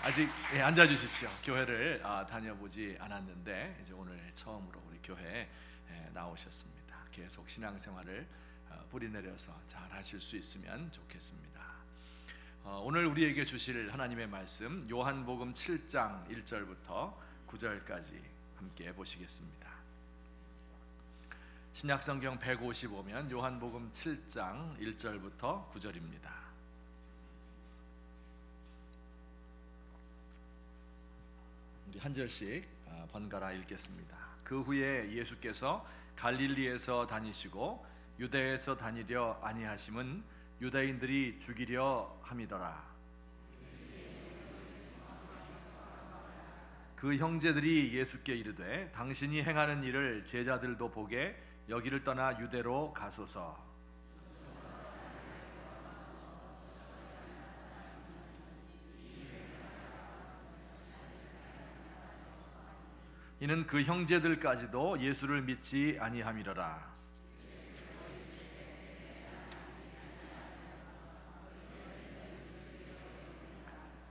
아직 앉아 주십시오. 교회를 다녀보지 않았는데 이제 오늘 처음으로 우리 교회에 나오셨습니다. 계속 신앙생활을 뿌리내려서 잘 하실 수 있으면 좋겠습니다. 오늘 우리에게 주실 하나님의 말씀 요한복음 7장 1절부터 9절까지 함께 보시겠습니다. 신약성경 155면 요한복음 7장 1절부터 9절입니다. 우리 한 절씩 번갈아 읽겠습니다. 그 후에 예수께서 갈릴리에서 다니시고 유대에서 다니려 아니하심은 유대인들이 죽이려 함이더라. 그 형제들이 예수께 이르되 당신이 행하는 일을 제자들도 보게 여기를 떠나 유대로 가소서. 이는 그 형제들까지도 예수를 믿지 아니함이러라.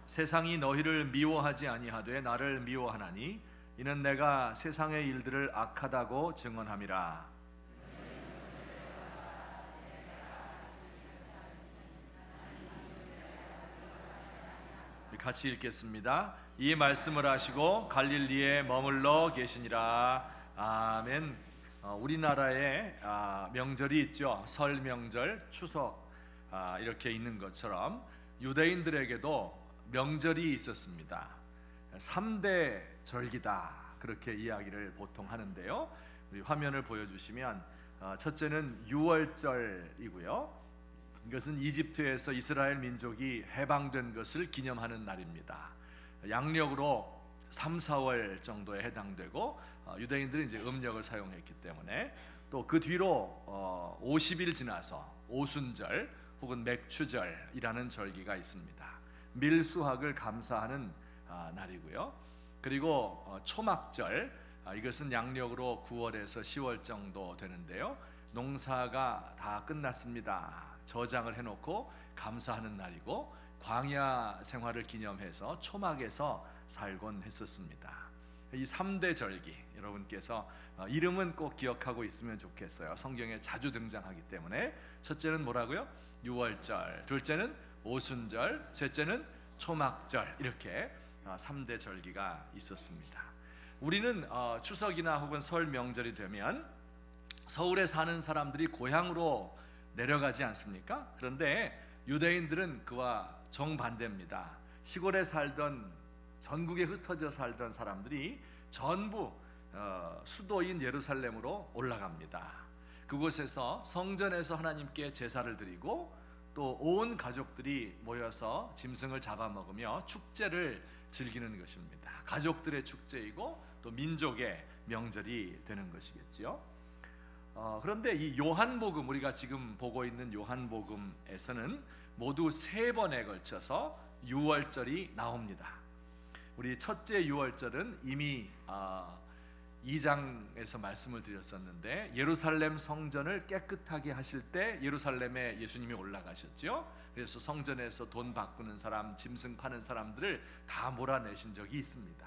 세상이 너희를 미워하지 아니하되 나를 미워하나니 이는 내가 세상의 일들을 악하다고 증언함이라. 같이 읽겠습니다. 이 말씀을 하시고 갈릴리에 머물러 계시니라. 아멘. 우리나라에 명절이 있죠. 설 명절, 추석 이렇게 있는 것처럼 유대인들에게도 명절이 있었습니다. 3대 절기다 그렇게 이야기를 보통 하는데요. 우리 화면을 보여주시면 첫째는 유월절이고요. 이것은 이집트에서 이스라엘 민족이 해방된 것을 기념하는 날입니다. 양력으로 3, 4월 정도에 해당되고 유대인들은 이제 음력을 사용했기 때문에 또 그 뒤로 50일 지나서 오순절 혹은 맥추절이라는 절기가 있습니다. 밀수확을 감사하는 날이고요. 그리고 초막절, 이것은 양력으로 9월에서 10월 정도 되는데요. 농사가 다 끝났습니다. 저장을 해놓고 감사하는 날이고 광야 생활을 기념해서 초막에서 살곤 했었습니다. 이 3대 절기 여러분께서 이름은 꼭 기억하고 있으면 좋겠어요. 성경에 자주 등장하기 때문에. 첫째는 뭐라고요? 유월절, 둘째는 오순절, 셋째는 초막절, 이렇게 3대 절기가 있었습니다. 우리는 추석이나 혹은 설 명절이 되면 서울에 사는 사람들이 고향으로 내려가지 않습니까? 그런데 유대인들은 그와 정반대입니다. 시골에 살던, 전국에 흩어져 살던 사람들이 전부 수도인 예루살렘으로 올라갑니다. 그곳에서 성전에서 하나님께 제사를 드리고 또 온 가족들이 모여서 짐승을 잡아먹으며 축제를 즐기는 것입니다. 가족들의 축제이고 또 민족의 명절이 되는 것이겠지요. 그런데 이 요한복음, 우리가 지금 보고 있는 요한복음에서는 모두 3번에 걸쳐서 유월절이 나옵니다. 우리 첫째 유월절은 이미 2장에서 말씀을 드렸었는데 예루살렘 성전을 깨끗하게 하실 때 예루살렘에 예수님이 올라가셨죠. 그래서 성전에서 돈 바꾸는 사람, 짐승 파는 사람들을 다 몰아내신 적이 있습니다.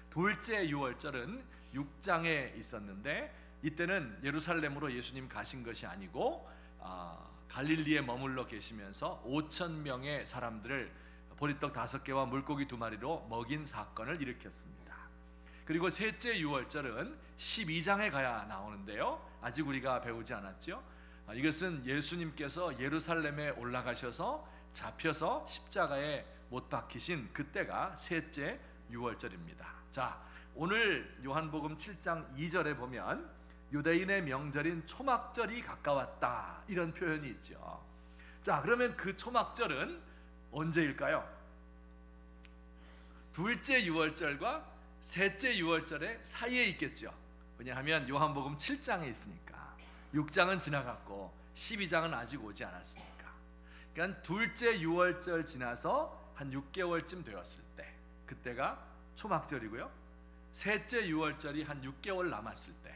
둘째 유월절은 6장에 있었는데 이때는 예루살렘으로 예수님 가신 것이 아니고 갈릴리에 머물러 계시면서 5,000명의 사람들을 보리떡 5개와 물고기 2마리로 먹인 사건을 일으켰습니다. 그리고 셋째 유월절은 12장에 가야 나오는데요. 아직 우리가 배우지 않았죠. 이것은 예수님께서 예루살렘에 올라가셔서 잡혀서 십자가에 못 박히신 그때가 셋째 유월절입니다. 자, 오늘 요한복음 7장 2절에 보면 유대인의 명절인 초막절이 가까웠다 이런 표현이 있죠. 자, 그러면 그 초막절은 언제일까요? 둘째 유월절과 셋째 유월절의 사이에 있겠죠. 왜냐하면 요한복음 7장에 있으니까. 6장은 지나갔고 12장은 아직 오지 않았으니까. 그러니까 둘째 유월절 지나서 한 6개월쯤 되었을 때, 그때가 초막절이고요. 셋째 유월절이 한 6개월 남았을 때,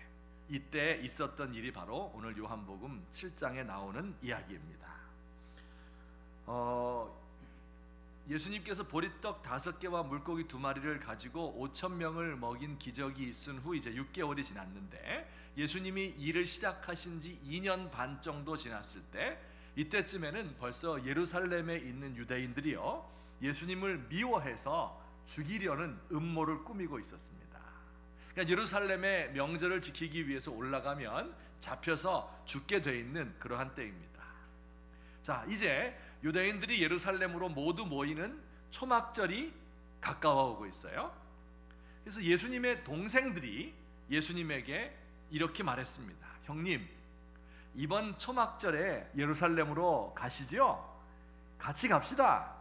이때 있었던 일이 바로 오늘 요한복음 7장에 나오는 이야기입니다. 예수님께서 보리떡 5개와 물고기 2마리를 가지고 5,000명을 먹인 기적이 있은 후 이제 6개월이 지났는데, 예수님이 일을 시작하신 지 2년 반 정도 지났을 때, 이때쯤에는 벌써 예루살렘에 있는 유대인들이요, 예수님을 미워해서 죽이려는 음모를 꾸미고 있었습니다. 그러니까 예루살렘의 명절을 지키기 위해서 올라가면 잡혀서 죽게 돼 있는 그러한 때입니다. 자, 이제 유대인들이 예루살렘으로 모두 모이는 초막절이 가까워오고 있어요. 그래서 예수님의 동생들이 예수님에게 이렇게 말했습니다. 형님, 이번 초막절에 예루살렘으로 가시죠? 같이 갑시다.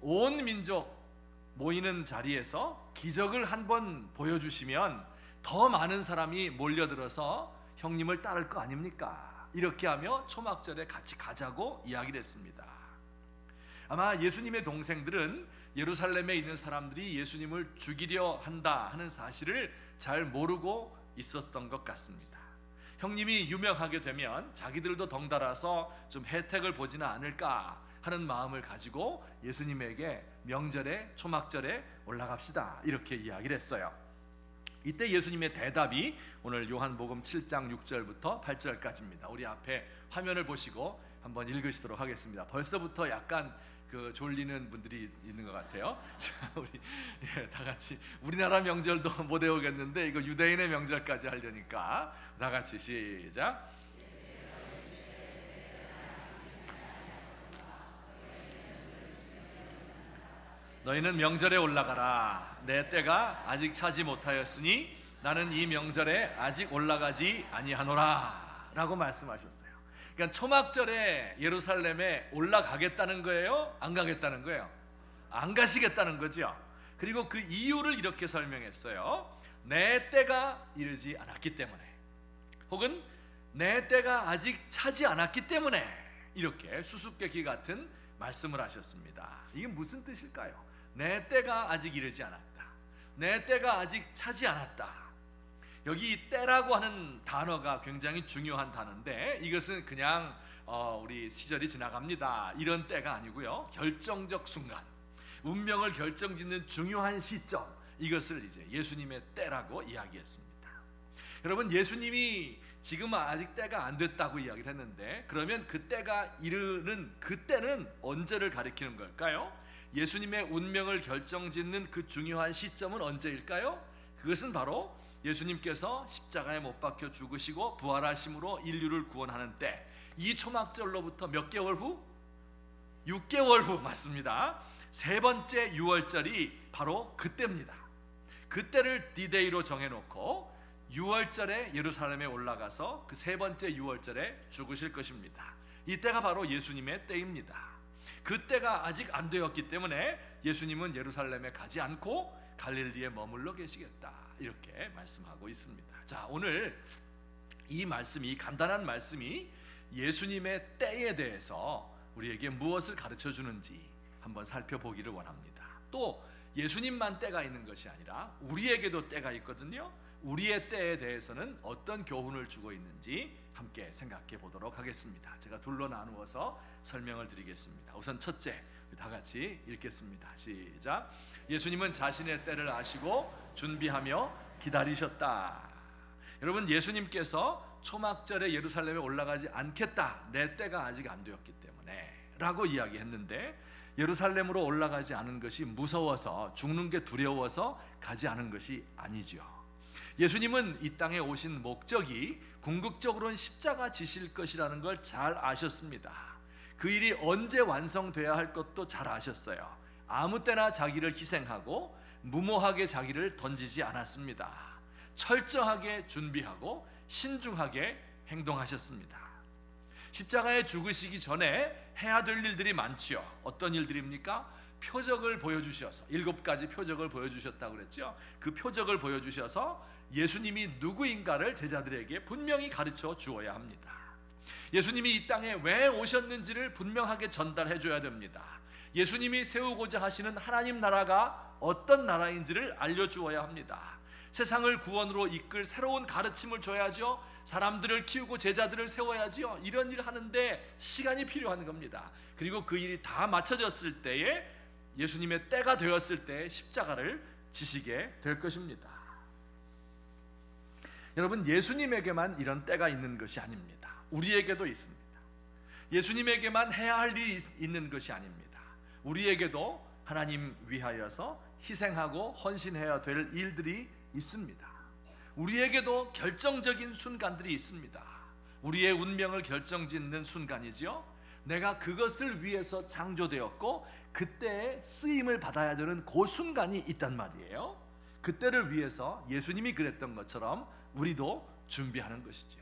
온 민족 모이는 자리에서 기적을 한번 보여주시면 더 많은 사람이 몰려들어서 형님을 따를 거 아닙니까? 이렇게 하며 초막절에 같이 가자고 이야기를 했습니다. 아마 예수님의 동생들은 예루살렘에 있는 사람들이 예수님을 죽이려 한다 하는 사실을 잘 모르고 있었던 것 같습니다. 형님이 유명하게 되면 자기들도 덩달아서 좀 혜택을 보지는 않을까 하는 마음을 가지고 예수님에게 명절에 초막절에 올라갑시다 이렇게 이야기를 했어요. 이때 예수님의 대답이 오늘 요한복음 7장 6절부터 8절까지입니다. 우리 앞에 화면을 보시고 한번 읽으시도록 하겠습니다. 벌써부터 약간 졸리는 분들이 있는 것 같아요. 자, 우리 다 같이 우리나라 명절도 못 외우겠는데 이거 유대인의 명절까지 하려니까 다 같이 시작. 너희는 명절에 올라가라. 내 때가 아직 차지 못하였으니 나는 이 명절에 아직 올라가지 아니하노라 라고 말씀하셨어요. 그러니까 초막절에 예루살렘에 올라가겠다는 거예요? 안 가겠다는 거예요? 안 가시겠다는 거죠. 그리고 그 이유를 이렇게 설명했어요. 내 때가 이르지 않았기 때문에, 혹은 내 때가 아직 차지 않았기 때문에 이렇게 수수께끼 같은 말씀을 하셨습니다. 이게 무슨 뜻일까요? 내 때가 아직 이르지 않았다. 내 때가 아직 차지 않았다. 여기 때라고 하는 단어가 굉장히 중요한 단어인데, 이것은 그냥 우리 시절이 지나갑니다 이런 때가 아니고요, 결정적 순간, 운명을 결정짓는 중요한 시점, 이것을 이제 예수님의 때라고 이야기했습니다. 여러분, 예수님이 지금 아직 때가 안 됐다고 이야기를 했는데, 그러면 그 때가 이르는 그때는 언제를 가리키는 걸까요? 예수님의 운명을 결정짓는 그 중요한 시점은 언제일까요? 그것은 바로 예수님께서 십자가에 못 박혀 죽으시고 부활하심으로 인류를 구원하는 때, 이 초막절로부터 몇 개월 후? 6개월 후, 맞습니다. 세 번째 유월절이 바로 그때입니다. 그때를 디데이로 정해놓고 6월절에 예루살렘에 올라가서 그 세 번째 유월절에 죽으실 것입니다. 이때가 바로 예수님의 때입니다. 그때가 아직 안 되었기 때문에 예수님은 예루살렘에 가지 않고 갈릴리에 머물러 계시겠다 이렇게 말씀하고 있습니다. 자, 오늘 이 말씀이, 간단한 말씀이 예수님의 때에 대해서 우리에게 무엇을 가르쳐 주는지 한번 살펴보기를 원합니다. 또 예수님만 때가 있는 것이 아니라 우리에게도 때가 있거든요. 우리의 때에 대해서는 어떤 교훈을 주고 있는지 함께 생각해 보도록 하겠습니다. 제가 둘로 나누어서 설명을 드리겠습니다. 우선 첫째, 다 같이 읽겠습니다. 시작. 예수님은 자신의 때를 아시고 준비하며 기다리셨다. 여러분, 예수님께서 초막절에 예루살렘에 올라가지 않겠다, 내 때가 아직 안 되었기 때문에 라고 이야기했는데, 예루살렘으로 올라가지 않은 것이 무서워서, 죽는 게 두려워서 가지 않은 것이 아니죠. 예수님은 이 땅에 오신 목적이 궁극적으로는 십자가 지실 것이라는 걸 잘 아셨습니다. 그 일이 언제 완성돼야 할 것도 잘 아셨어요. 아무 때나 자기를 희생하고 무모하게 자기를 던지지 않았습니다. 철저하게 준비하고 신중하게 행동하셨습니다. 십자가에 죽으시기 전에 해야 될 일들이 많지요. 어떤 일들입니까? 표적을 보여주셔서, 7가지 표적을 보여주셨다고 그랬죠. 그 표적을 보여주셔서 예수님이 누구인가를 제자들에게 분명히 가르쳐 주어야 합니다. 예수님이 이 땅에 왜 오셨는지를 분명하게 전달해 줘야 됩니다. 예수님이 세우고자 하시는 하나님 나라가 어떤 나라인지를 알려주어야 합니다. 세상을 구원으로 이끌 새로운 가르침을 줘야죠. 사람들을 키우고 제자들을 세워야지요. 이런 일을 하는데 시간이 필요한 겁니다. 그리고 그 일이 다 맞춰졌을 때에 예수님의 때가 되었을 때 십자가를 지시게 될 것입니다. 여러분, 예수님에게만 이런 때가 있는 것이 아닙니다. 우리에게도 있습니다. 예수님에게만 해야 할 일이 있는 것이 아닙니다. 우리에게도 하나님 위하여서 희생하고 헌신해야 될 일들이 있습니다. 우리에게도 결정적인 순간들이 있습니다. 우리의 운명을 결정짓는 순간이지요. 내가 그것을 위해서 창조되었고 그때에 쓰임을 받아야 되는 그 순간이 있단 말이에요. 그때를 위해서 예수님이 그랬던 것처럼 우리도 준비하는 것이죠.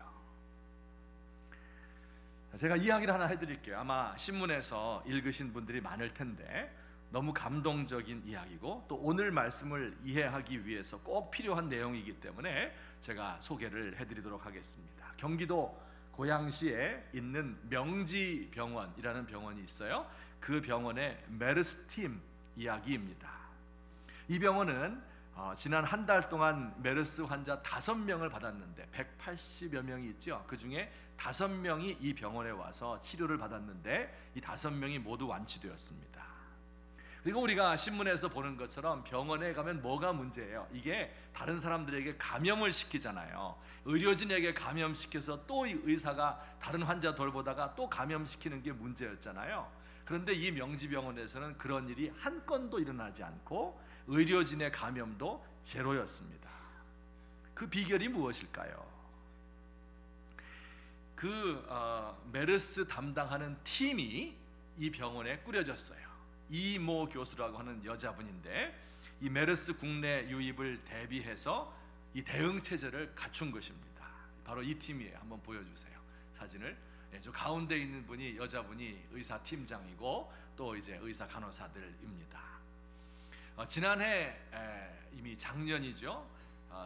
제가 이야기를 하나 해드릴게요. 아마 신문에서 읽으신 분들이 많을 텐데 너무 감동적인 이야기고 또 오늘 말씀을 이해하기 위해서 꼭 필요한 내용이기 때문에 제가 소개를 해드리도록 하겠습니다. 경기도 고양시에 있는 명지병원이라는 병원이 있어요. 그 병원의 메르스 팀 이야기입니다. 이 병원은 지난 한 달 동안 메르스 환자 5명을 받았는데 180여 명이 있죠. 그 중에 5명이 이 병원에 와서 치료를 받았는데 이 5명이 모두 완치되었습니다. 그리고 우리가 신문에서 보는 것처럼 병원에 가면 뭐가 문제예요? 이게 다른 사람들에게 감염을 시키잖아요. 의료진에게 감염시켜서 또 이 의사가 다른 환자 돌보다가 또 감염시키는 게 문제였잖아요. 그런데 이 명지병원에서는 그런 일이 한 건도 일어나지 않고 의료진의 감염도 제로였습니다. 그 비결이 무엇일까요? 메르스 담당하는 팀이 이 병원에 꾸려졌어요. 이모 교수라고 하는 여자분인데 이 메르스 국내 유입을 대비해서 이 대응 체제를 갖춘 것입니다. 바로 이 팀이에요. 한번 보여주세요. 사진을. 저 가운데 있는 분이 여자분이 의사 팀장이고 또 이제 의사 간호사들입니다. 지난해 이미 작년이죠.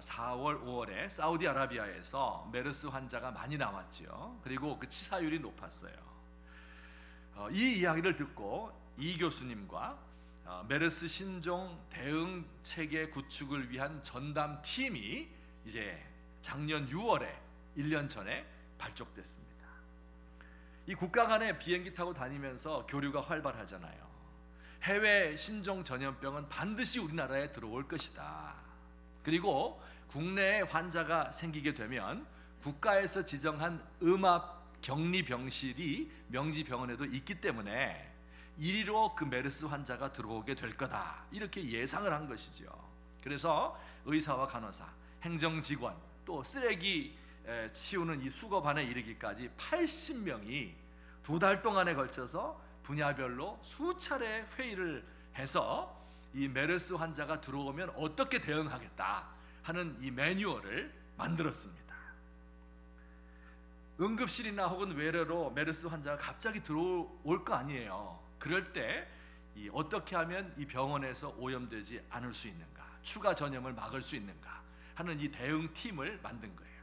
4월, 5월에 사우디아라비아에서 메르스 환자가 많이 나왔죠. 그리고 그 치사율이 높았어요. 이 이야기를 듣고 이 교수님과 메르스 신종 대응 체계 구축을 위한 전담 팀이 이제 작년 6월에 1년 전에 발족됐습니다. 이 국가 간에 비행기 타고 다니면서 교류가 활발하잖아요. 해외 신종 전염병은 반드시 우리나라에 들어올 것이다. 그리고 국내에 환자가 생기게 되면 국가에서 지정한 음압 격리 병실이 명지병원에도 있기 때문에 이리로 그 메르스 환자가 들어오게 될 거다. 이렇게 예상을 한 것이죠. 그래서 의사와 간호사, 행정직원, 또 쓰레기 치우는 이 수거반에 이르기까지 80명이 2달 동안에 걸쳐서 분야별로 수차례 회의를 해서 이 메르스 환자가 들어오면 어떻게 대응하겠다 하는 이 매뉴얼을 만들었습니다. 응급실이나 혹은 외래로 메르스 환자가 갑자기 들어올 거 아니에요. 그럴 때 어떻게 하면 이 병원에서 오염되지 않을 수 있는가, 추가 전염을 막을 수 있는가 하는 이 대응팀을 만든 거예요.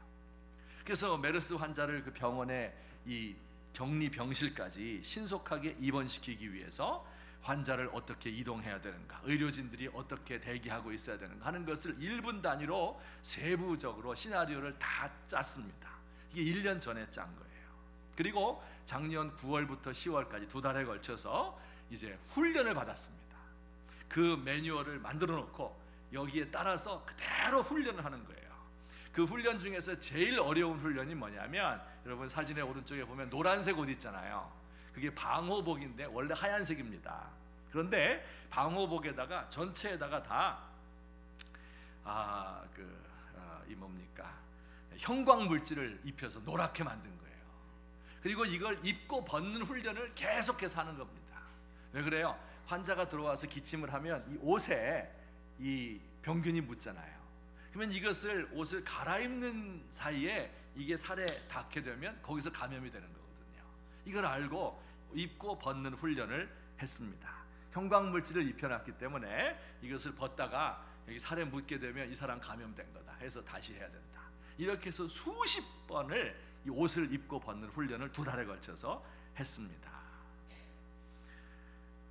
그래서 메르스 환자를 그 병원의 이 격리 병실까지 신속하게 입원시키기 위해서 환자를 어떻게 이동해야 되는가, 의료진들이 어떻게 대기하고 있어야 되는가 하는 것을 1분 단위로 세부적으로 시나리오를 다 짰습니다. 이게 1년 전에 짠 거예요. 그리고 작년 9월부터 10월까지 2달에 걸쳐서 이제 훈련을 받았습니다. 그 매뉴얼을 만들어 놓고 여기에 따라서 그대로 훈련을 하는 거예요. 그 훈련 중에서 제일 어려운 훈련이 뭐냐면, 여러분 사진의 오른쪽에 보면 노란색 옷 있잖아요. 그게 방호복인데 원래 하얀색입니다. 그런데 방호복에다가 전체에다가 다 형광 물질을 입혀서 노랗게 만든 거예요. 그리고 이걸 입고 벗는 훈련을 계속해서 하는 겁니다. 왜 그래요? 환자가 들어와서 기침을 하면 이 옷에 이 병균이 묻잖아요. 그러면 이것을 옷을 갈아입는 사이에 이게 살에 닿게 되면 거기서 감염이 되는 거거든요. 이걸 알고 입고 벗는 훈련을 했습니다. 형광 물질을 입혀놨기 때문에 이것을 벗다가 여기 살에 묻게 되면 이 사람 감염된 거다 해서 다시 해야 된다. 이렇게 해서 수십 번을 이 옷을 입고 벗는 훈련을 2달에 걸쳐서 했습니다.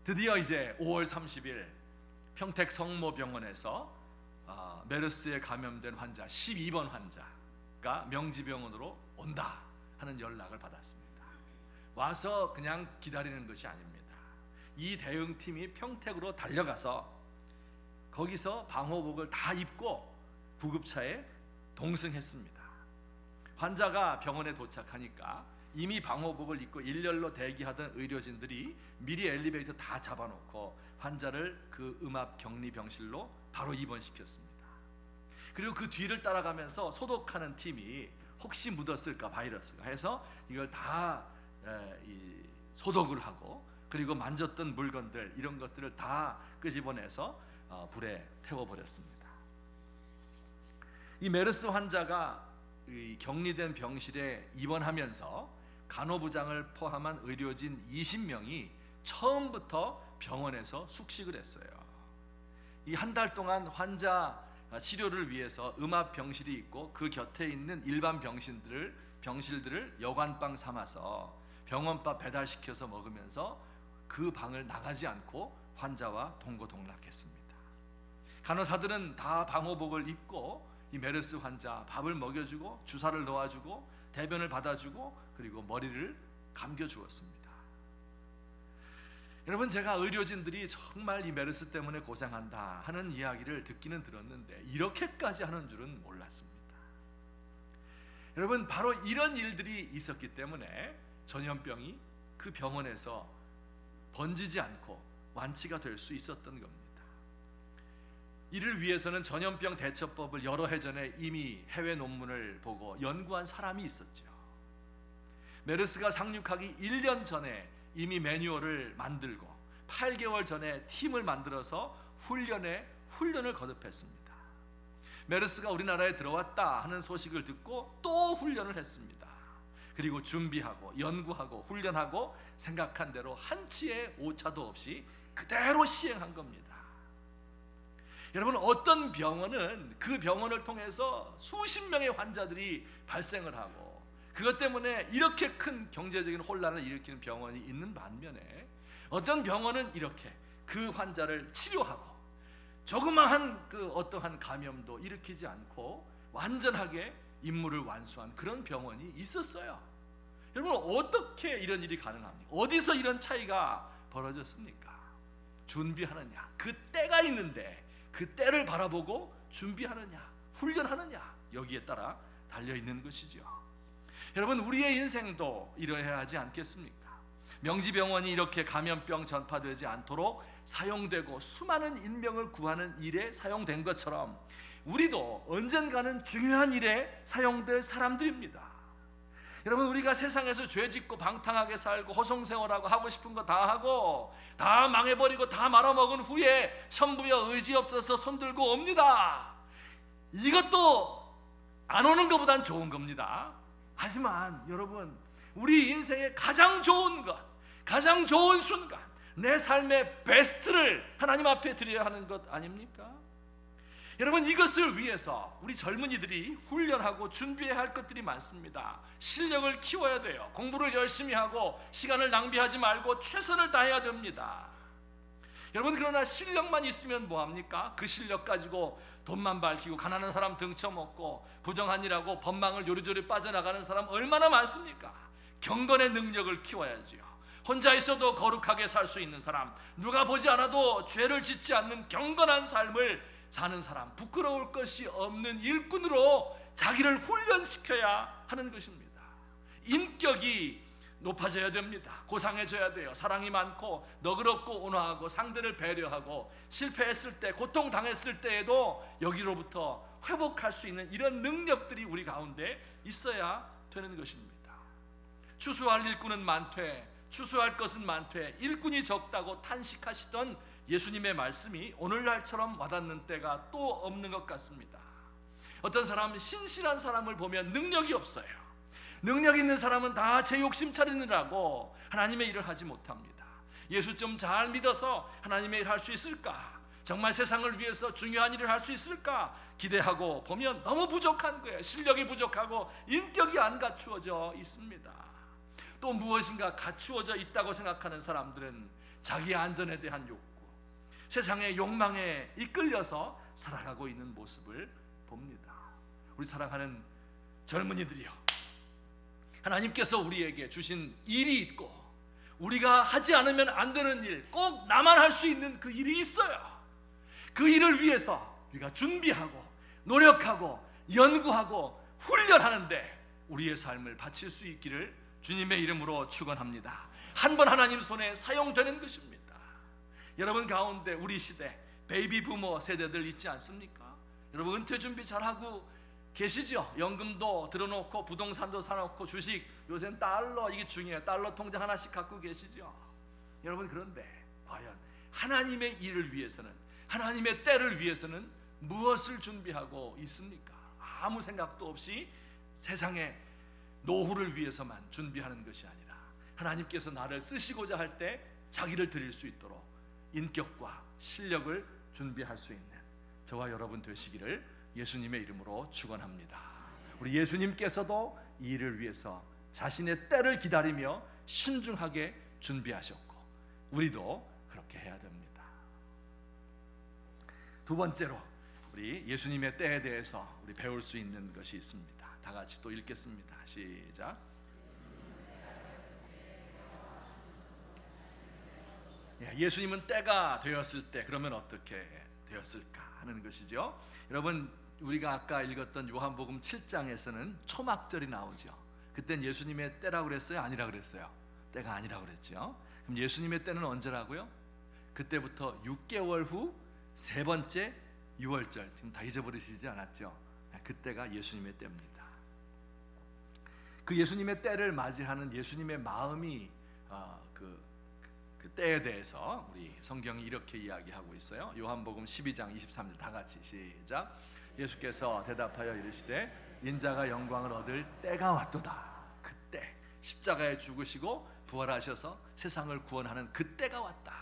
드디어 이제 5월 30일 평택 성모병원에서 메르스에 감염된 환자 12번 환자가 명지병원으로 온다 하는 연락을 받았습니다. 와서 그냥 기다리는 것이 아닙니다. 이 대응팀이 평택으로 달려가서 거기서 방호복을 다 입고 구급차에 동승했습니다. 환자가 병원에 도착하니까 이미 방호복을 입고 일렬로 대기하던 의료진들이 미리 엘리베이터 다 잡아놓고 환자를 그 음압 격리 병실로 바로 입원시켰습니다. 그리고 그 뒤를 따라가면서 소독하는 팀이 혹시 묻었을까 바이러스가 해서 이걸 다 소독을 하고, 그리고 만졌던 물건들 이런 것들을 다 끄집어내서 불에 태워버렸습니다. 이 메르스 환자가 격리된 병실에 입원하면서 간호부장을 포함한 의료진 20명이 처음부터 병원에서 숙식을 했어요. 이 한 달 동안 환자 치료를 위해서 음압 병실이 있고 그 곁에 있는 일반 병실들을 여관방 삼아서 병원밥 배달시켜서 먹으면서 그 방을 나가지 않고 환자와 동고동락했습니다. 간호사들은 다 방호복을 입고 이 메르스 환자 밥을 먹여주고 주사를 놓아주고 대변을 받아주고 그리고 머리를 감겨주었습니다. 여러분, 제가 의료진들이 정말 이 메르스 때문에 고생한다 하는 이야기를 듣기는 들었는데 이렇게까지 하는 줄은 몰랐습니다. 여러분, 바로 이런 일들이 있었기 때문에 전염병이 그 병원에서 번지지 않고 완치가 될 수 있었던 겁니다. 이를 위해서는 전염병 대처법을 여러 해 전에 이미 해외 논문을 보고 연구한 사람이 있었죠. 메르스가 상륙하기 1년 전에 이미 매뉴얼을 만들고 8개월 전에 팀을 만들어서 훈련을 거듭했습니다. 메르스가 우리나라에 들어왔다 하는 소식을 듣고 또 훈련을 했습니다. 그리고 준비하고 연구하고 훈련하고 생각한 대로 한치의 오차도 없이 그대로 시행한 겁니다. 여러분, 어떤 병원은 그 병원을 통해서 수십 명의 환자들이 발생을 하고 그것 때문에 이렇게 큰 경제적인 혼란을 일으키는 병원이 있는 반면에 어떤 병원은 이렇게 그 환자를 치료하고 조그마한 그 어떠한 감염도 일으키지 않고 완전하게 임무를 완수한 그런 병원이 있었어요. 여러분, 어떻게 이런 일이 가능합니까? 어디서 이런 차이가 벌어졌습니까? 준비하느냐, 그 때가 있는데 그 때를 바라보고 준비하느냐, 훈련하느냐, 여기에 따라 달려있는 것이죠. 여러분, 우리의 인생도 이러해야 하지 않겠습니까? 명지병원이 이렇게 감염병 전파되지 않도록 사용되고 수많은 인명을 구하는 일에 사용된 것처럼 우리도 언젠가는 중요한 일에 사용될 사람들입니다. 여러분, 우리가 세상에서 죄짓고 방탕하게 살고 허송세월하고 하고 싶은 거 다 하고 다 망해버리고 다 말아먹은 후에 천부여 의지 없어서 손들고 옵니다. 이것도 안 오는 것보단 좋은 겁니다. 하지만 여러분, 우리 인생의 가장 좋은 것, 가장 좋은 순간, 내 삶의 베스트를 하나님 앞에 드려야 하는 것 아닙니까? 여러분, 이것을 위해서 우리 젊은이들이 훈련하고 준비해야 할 것들이 많습니다. 실력을 키워야 돼요. 공부를 열심히 하고 시간을 낭비하지 말고 최선을 다해야 됩니다. 여러분, 그러나 실력만 있으면 뭐합니까? 그 실력 가지고 돈만 밝히고 가난한 사람 등쳐먹고 부정한 일하고 법망을 요리조리 빠져나가는 사람 얼마나 많습니까? 경건의 능력을 키워야지요. 혼자 있어도 거룩하게 살 수 있는 사람, 누가 보지 않아도 죄를 짓지 않는 경건한 삶을 사는 사람, 부끄러울 것이 없는 일꾼으로 자기를 훈련시켜야 하는 것입니다. 인격이 높아져야 됩니다. 고상해져야 돼요. 사랑이 많고 너그럽고 온화하고 상대를 배려하고 실패했을 때, 고통당했을 때에도 여기로부터 회복할 수 있는 이런 능력들이 우리 가운데 있어야 되는 것입니다. 추수할 일꾼은 많되 추수할 것은 많되 일꾼이 적다고 탄식하시던 예수님의 말씀이 오늘날처럼 와닿는 때가 또 없는 것 같습니다. 어떤 사람은 신실한 사람을 보면 능력이 없어요. 능력 있는 사람은 다 제 욕심 차리느라고 하나님의 일을 하지 못합니다. 예수 좀 잘 믿어서 하나님의 일을 할 수 있을까? 정말 세상을 위해서 중요한 일을 할 수 있을까? 기대하고 보면 너무 부족한 거예요. 실력이 부족하고 인격이 안 갖추어져 있습니다. 또 무엇인가 갖추어져 있다고 생각하는 사람들은 자기 안전에 대한 욕구, 세상의 욕망에 이끌려서 살아가고 있는 모습을 봅니다. 우리 사랑하는 젊은이들이여, 하나님께서 우리에게 주신 일이 있고 우리가 하지 않으면 안 되는 일, 꼭 나만 할 수 있는 그 일이 있어요. 그 일을 위해서 우리가 준비하고 노력하고 연구하고 훈련하는데 우리의 삶을 바칠 수 있기를 주님의 이름으로 축원합니다. 한 번 하나님 손에 사용되는 것입니다. 여러분 가운데 우리 시대 베이비 부모 세대들 있지 않습니까? 여러분 은퇴 준비 잘하고 계시죠? 연금도 들어놓고 부동산도 사놓고 주식, 요새는 달러, 이게 중요해요. 달러 통장 하나씩 갖고 계시죠? 여러분, 그런데 과연 하나님의 일을 위해서는, 하나님의 때를 위해서는 무엇을 준비하고 있습니까? 아무 생각도 없이 세상의 노후를 위해서만 준비하는 것이 아니라 하나님께서 나를 쓰시고자 할 때 자기를 드릴 수 있도록 인격과 실력을 준비할 수 있는 저와 여러분 되시기를 예수님의 이름으로 축원합니다. 우리 예수님께서도 이 일을 위해서 자신의 때를 기다리며 신중하게 준비하셨고 우리도 그렇게 해야 됩니다. 두 번째로 우리 예수님의 때에 대해서 우리 배울 수 있는 것이 있습니다. 다 같이 또 읽겠습니다. 시작. 예수님은 때가 되었을 때 그러면 어떻게 되었을까 하는 것이죠. 여러분, 우리가 아까 읽었던 요한복음 7장에서는 초막절이 나오죠. 그땐 예수님의 때라고 그랬어요? 아니라고 그랬어요? 때가 아니라고 그랬죠. 그럼 예수님의 때는 언제라고요? 그때부터 6개월 후 세 번째 유월절, 지금 다 잊어버리시지 않았죠? 그때가 예수님의 때입니다. 그 예수님의 때를 맞이하는 예수님의 마음이 그 때에 대해서 우리 성경이 이렇게 이야기하고 있어요. 요한복음 12장 23절 다 같이 시작. 예수께서 대답하여 이르시되 인자가 영광을 얻을 때가 왔도다. 그때 십자가에 죽으시고 부활하셔서 세상을 구원하는 그때가 왔다.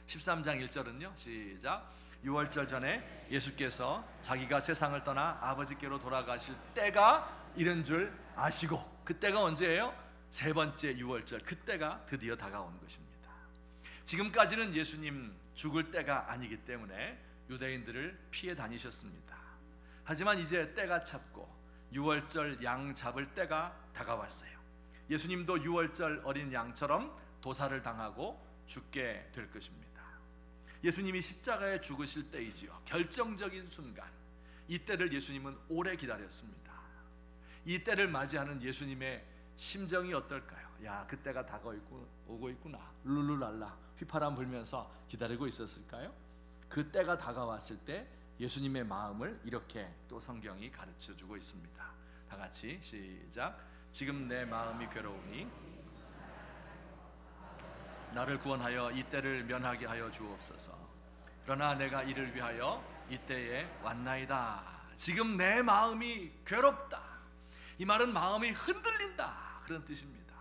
13장 1절은요 시작. 유월절 전에 예수께서 자기가 세상을 떠나 아버지께로 돌아가실 때가 이른 줄 아시고, 그때가 언제예요? 세 번째 유월절, 그때가 드디어 다가온 것입니다. 지금까지는 예수님 죽을 때가 아니기 때문에 유대인들을 피해 다니셨습니다. 하지만 이제 때가 찼고 유월절 양 잡을 때가 다가왔어요. 예수님도 유월절 어린 양처럼 도살을 당하고 죽게 될 것입니다. 예수님이 십자가에 죽으실 때이지요. 결정적인 순간, 이 때를 예수님은 오래 기다렸습니다. 이 때를 맞이하는 예수님의 심정이 어떨까요? 야, 그때가 오고 있구나. 룰루랄라 휘파람 불면서 기다리고 있었을까요? 그 때가 다가왔을 때 예수님의 마음을 이렇게 또 성경이 가르쳐주고 있습니다. 다 같이 시작. 지금 내 마음이 괴로우니 나를 구원하여 이 때를 면하게 하여 주옵소서. 그러나 내가 이를 위하여 이 때에 왔나이다. 지금 내 마음이 괴롭다. 이 말은 마음이 흔들린다 그런 뜻입니다.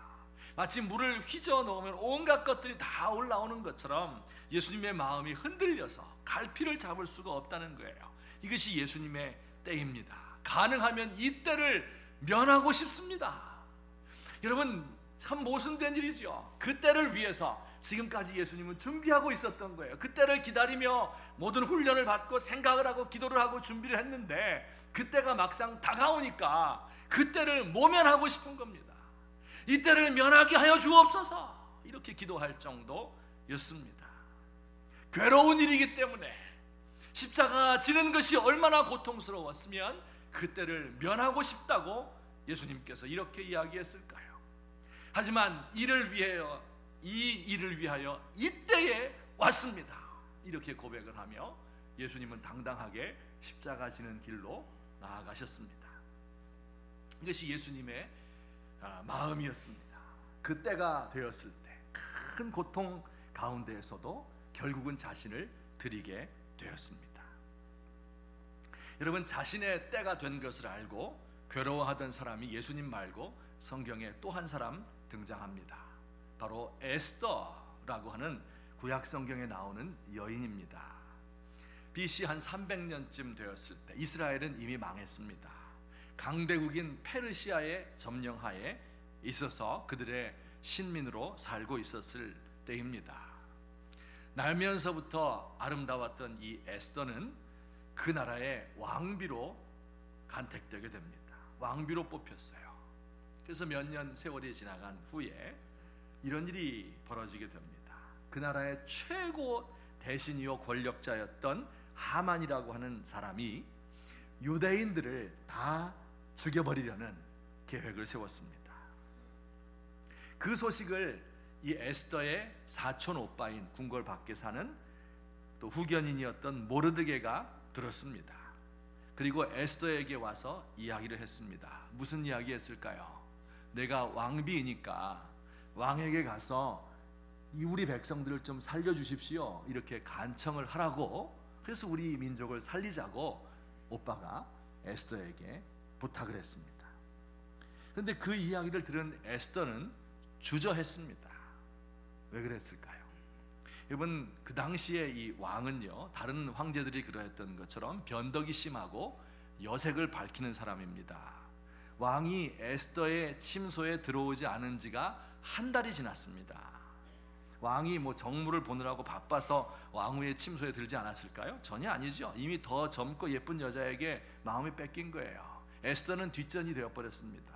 마치 물을 휘저 넣으면 온갖 것들이 다 올라오는 것처럼 예수님의 마음이 흔들려서 갈피를 잡을 수가 없다는 거예요. 이것이 예수님의 때입니다. 가능하면 이 때를 면하고 싶습니다. 여러분, 참 모순된 일이죠. 그 때를 위해서 지금까지 예수님은 준비하고 있었던 거예요. 그 때를 기다리며 모든 훈련을 받고 생각을 하고 기도를 하고 준비를 했는데 그때가 막상 다가오니까 그 때를 모면하고 싶은 겁니다. 이 때를 면하게 하여 주옵소서, 이렇게 기도할 정도였습니다. 괴로운 일이기 때문에, 십자가 지는 것이 얼마나 고통스러웠으면 그 때를 면하고 싶다고 예수님께서 이렇게 이야기했을까요? 하지만 이 일을 위하여 이때에 왔습니다, 이렇게 고백을 하며 예수님은 당당하게 십자가 지는 길로 나아가셨습니다. 이것이 예수님의 마음이었습니다. 그때가 되었을 때 큰 고통 가운데에서도 결국은 자신을 드리게 되었습니다. 여러분, 자신의 때가 된 것을 알고 괴로워하던 사람이 예수님 말고 성경에 또 한 사람 등장합니다. 바로 에스더라고 하는 구약 성경에 나오는 여인입니다. BC 한 300년쯤 되었을 때 이스라엘은 이미 망했습니다. 강대국인 페르시아의 점령하에 있어서 그들의 신민으로 살고 있었을 때입니다. 날면서부터 아름다웠던 이 에스더는 그 나라의 왕비로 간택되게 됩니다. 왕비로 뽑혔어요. 그래서 몇 년 세월이 지나간 후에 이런 일이 벌어지게 됩니다. 그 나라의 최고 대신이요 권력자였던 하만이라고 하는 사람이 유대인들을 다 죽여버리려는 계획을 세웠습니다. 그 소식을 이 에스더의 사촌 오빠인 궁궐 밖에 사는 또 후견인이었던 모르드게가 들었습니다. 그리고 에스더에게 와서 이야기를 했습니다. 무슨 이야기 했을까요? 내가 왕비이니까 왕에게 가서 이 우리 백성들을 좀 살려주십시오, 이렇게 간청을 하라고, 그래서 우리 민족을 살리자고 오빠가 에스더에게 부탁을 했습니다. 그런데 그 이야기를 들은 에스더는 주저했습니다. 왜 그랬을까요? 여러분, 그 당시에 이 왕은요, 다른 황제들이 그러했던 것처럼 변덕이 심하고 여색을 밝히는 사람입니다. 왕이 에스더의 침소에 들어오지 않은 지가 한 달이 지났습니다. 왕이 뭐 정무를 보느라고 바빠서 왕후의 침소에 들지 않았을까요? 전혀 아니죠. 이미 더 젊고 예쁜 여자에게 마음이 뺏긴 거예요. 에스더는 뒷전이 되어버렸습니다.